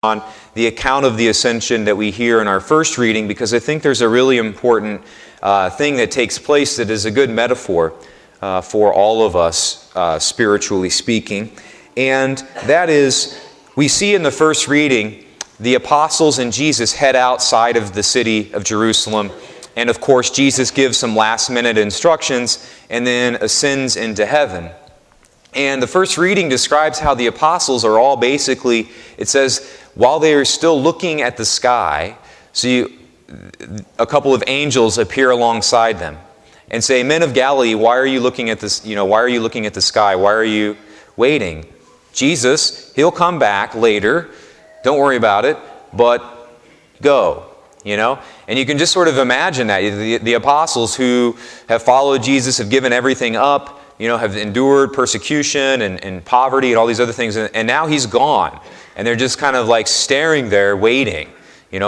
on the account of the ascension that we hear in our first reading, because I think there's a really important thing that takes place that is a good metaphor for all of us, spiritually speaking. And that is, we see in the first reading, the apostles and Jesus head outside of the city of Jerusalem. And of course, Jesus gives some last-minute instructions and then ascends into heaven. And the first reading describes how the apostles are all basically, it says, while they are still looking at the sky, a couple of angels appear alongside them and say, "Men of Galilee, why are you looking at this? Why are you looking at the sky? Why are you waiting? Jesus, He'll come back later. Don't worry about it, but go." And you can just sort of imagine that. The apostles who have followed Jesus, have given everything up, have endured persecution and poverty and all these other things, and now He's gone. And they're just kind of like staring there, waiting,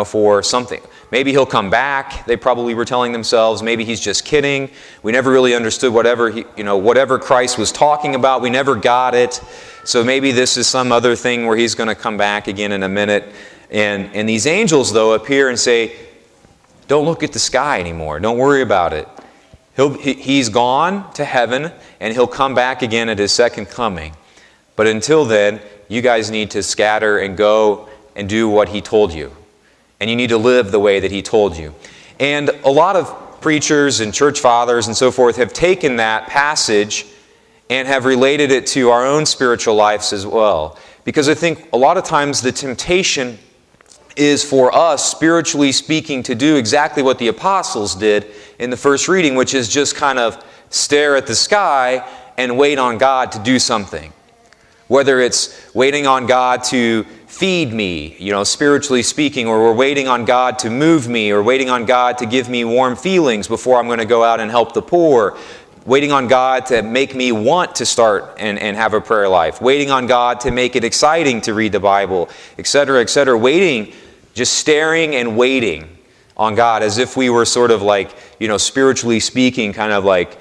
for something. Maybe He'll come back, they probably were telling themselves. Maybe He's just kidding. We never really understood whatever Christ was talking about. We never got it. So maybe this is some other thing where He's going to come back again in a minute. And these angels, though, appear and say, "Don't look at the sky anymore. Don't worry about it. He's gone to heaven, and He'll come back again at His second coming. But until then, you guys need to scatter and go and do what He told you. And you need to live the way that He told you." And a lot of preachers and church fathers and so forth have taken that passage and have related it to our own spiritual lives as well. Because I think a lot of times the temptation is for us, spiritually speaking, to do exactly what the apostles did in the first reading, which is just kind of stare at the sky and wait on God to do something. Whether it's waiting on God to feed me, spiritually speaking, or we're waiting on God to move me, or waiting on God to give me warm feelings before I'm going to go out and help the poor, waiting on God to make me want to start and have a prayer life, waiting on God to make it exciting to read the Bible, etc., etc. Waiting, just staring and waiting on God as if we were sort of like, spiritually speaking, kind of like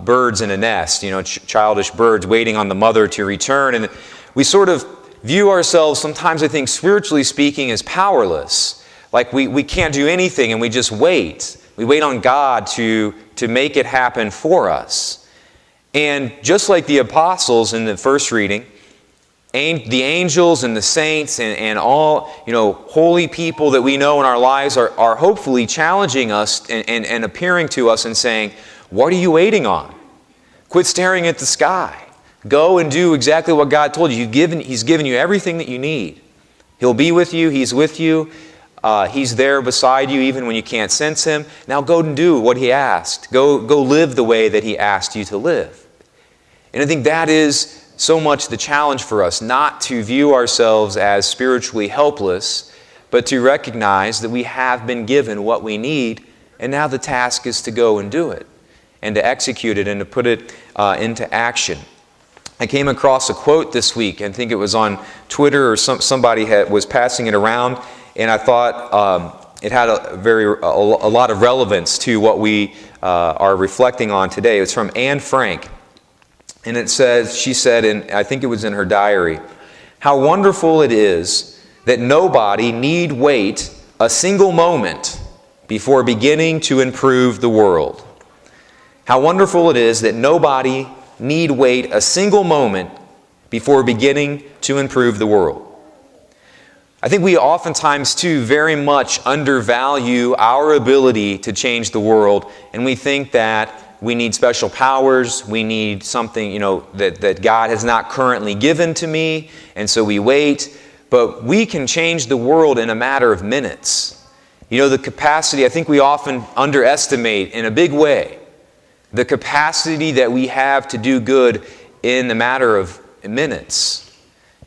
birds in a nest, childish birds waiting on the mother to return. And we sort of view ourselves sometimes, I think, spiritually speaking, as powerless. Like we can't do anything and we just wait. We wait on God to make it happen for us. And just like the apostles in the first reading, the angels and the saints and all holy people that we know in our lives are hopefully challenging us and appearing to us and saying, "What are you waiting on? Quit staring at the sky. Go and do exactly what God told you. He's given you everything that you need. He'll be with you. He's with you. He's there beside you even when you can't sense Him. Now go and do what He asked. Go live the way that He asked you to live." And I think that is so much the challenge for us, not to view ourselves as spiritually helpless, but to recognize that we have been given what we need, and now the task is to go and do it, and to execute it, and to put it into action. I came across a quote this week, and I think it was on Twitter, or somebody was passing it around, and I thought it had a lot of relevance to what we are reflecting on today. It's from Anne Frank. And she said, and I think it was in her diary, "How wonderful it is that nobody need wait a single moment before beginning to improve the world. How wonderful it is that nobody need wait a single moment before beginning to improve the world." I think we oftentimes, too, very much undervalue our ability to change the world, and we think that we need special powers, we need something, that God has not currently given to me, and so we wait. But we can change the world in a matter of minutes. The capacity, I think we often underestimate in a big way, the capacity that we have to do good in the matter of minutes.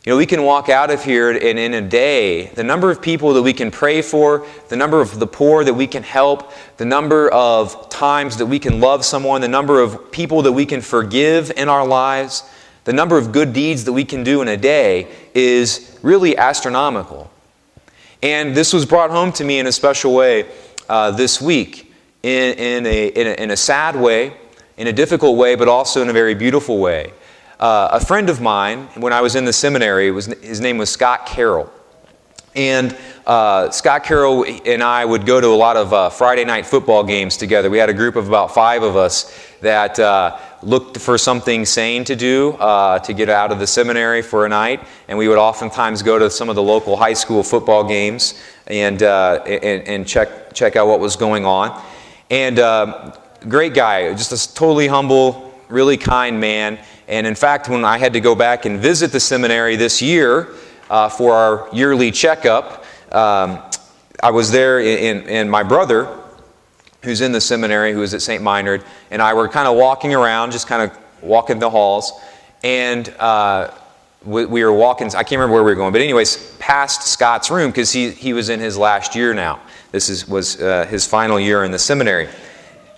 We can walk out of here and in a day, the number of people that we can pray for, the number of the poor that we can help, the number of times that we can love someone, the number of people that we can forgive in our lives, the number of good deeds that we can do in a day is really astronomical. And this was brought home to me in a special way this week, in a sad way, in a difficult way, but also in a very beautiful way. A friend of mine, when I was in the seminary, his name was Carroll. And Scott Carroll and I would go to a lot of Friday night football games together. We had a group of about 5 of us that looked for something sane to do to get out of the seminary for a night. And we would oftentimes go to some of the local high school football games and check out what was going on. And great guy, just a totally humble, really kind man. And in fact, when I had to go back and visit the seminary this year for our yearly checkup, I was there, and my brother, who's in the seminary, who was at St. Meinrad, and I were kind of walking around, just kind of walking the halls, and we were walking, I can't remember where we were going, but anyways, past Scott's room, because he was in his last year now. This was his final year in the seminary.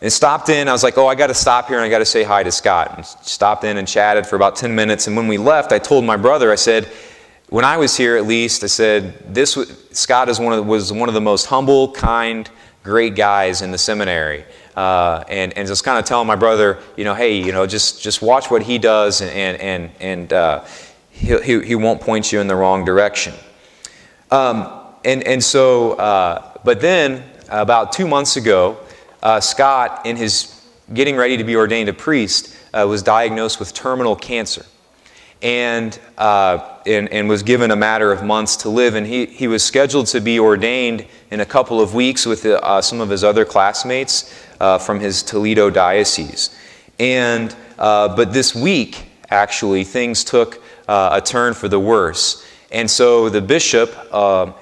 And stopped in, I was like, I got to stop here and I got to say hi to Scott. And stopped in and chatted for about 10 minutes, and when we left, I told my brother, I said, when I was here, at least, I said, Scott was one of the most humble, kind, great guys in the seminary. And just kind of telling my brother, hey, just watch what he does, and he won't point you in the wrong direction. But then, about 2 months ago, Scott, in his getting ready to be ordained a priest, was diagnosed with terminal cancer. And was given a matter of months to live. And he was scheduled to be ordained in a couple of weeks with some of his other classmates from his Toledo diocese. But this week, actually, things took a turn for the worse. And so the bishop,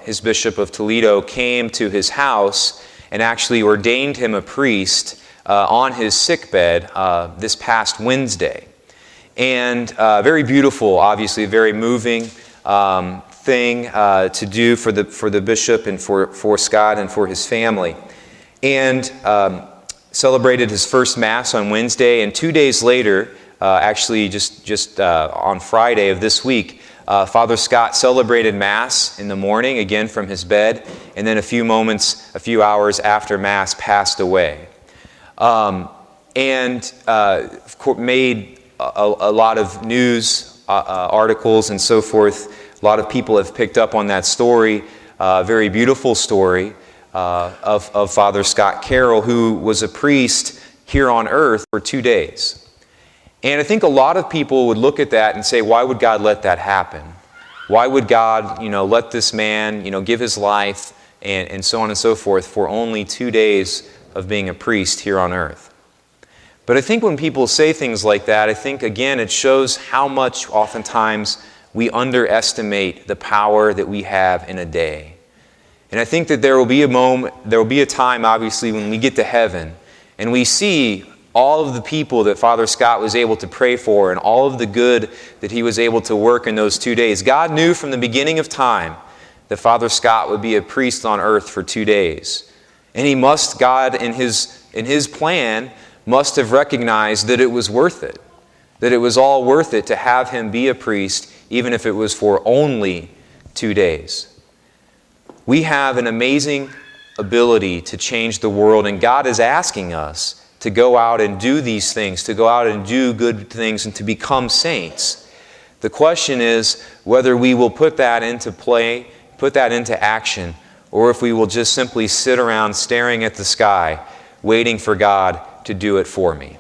his bishop of Toledo, came to his house and actually ordained him a priest on his sickbed this past Wednesday. And very beautiful, obviously, very moving thing to do for the bishop and for Scott and for his family. And celebrated his first Mass on Wednesday, and 2 days later, actually just on Friday of this week, Father Scott celebrated Mass in the morning, again from his bed, and then a few hours after Mass, passed away. Made a lot of news articles and so forth. A lot of people have picked up on that story, very beautiful story of Father Scott Carroll, who was a priest here on earth for 2 days. And I think a lot of people would look at that and say, why would God let that happen? Why would God, let this man, give his life and so on and so forth for only 2 days of being a priest here on earth? But I think when people say things like that, I think, again, it shows how much oftentimes we underestimate the power that we have in a day. And I think that there will be a time, obviously, when we get to heaven and we see all of the people that Father Scott was able to pray for and all of the good that he was able to work in those 2 days. God knew from the beginning of time that Father Scott would be a priest on earth for 2 days. And God, in his plan, must have recognized that it was worth it, that it was all worth it to have him be a priest, even if it was for only 2 days. We have an amazing ability to change the world, and God is asking us to go out and do these things, to go out and do good things, and to become saints. The question is whether we will put that into play, put that into action, or if we will just simply sit around staring at the sky, waiting for God to do it for me.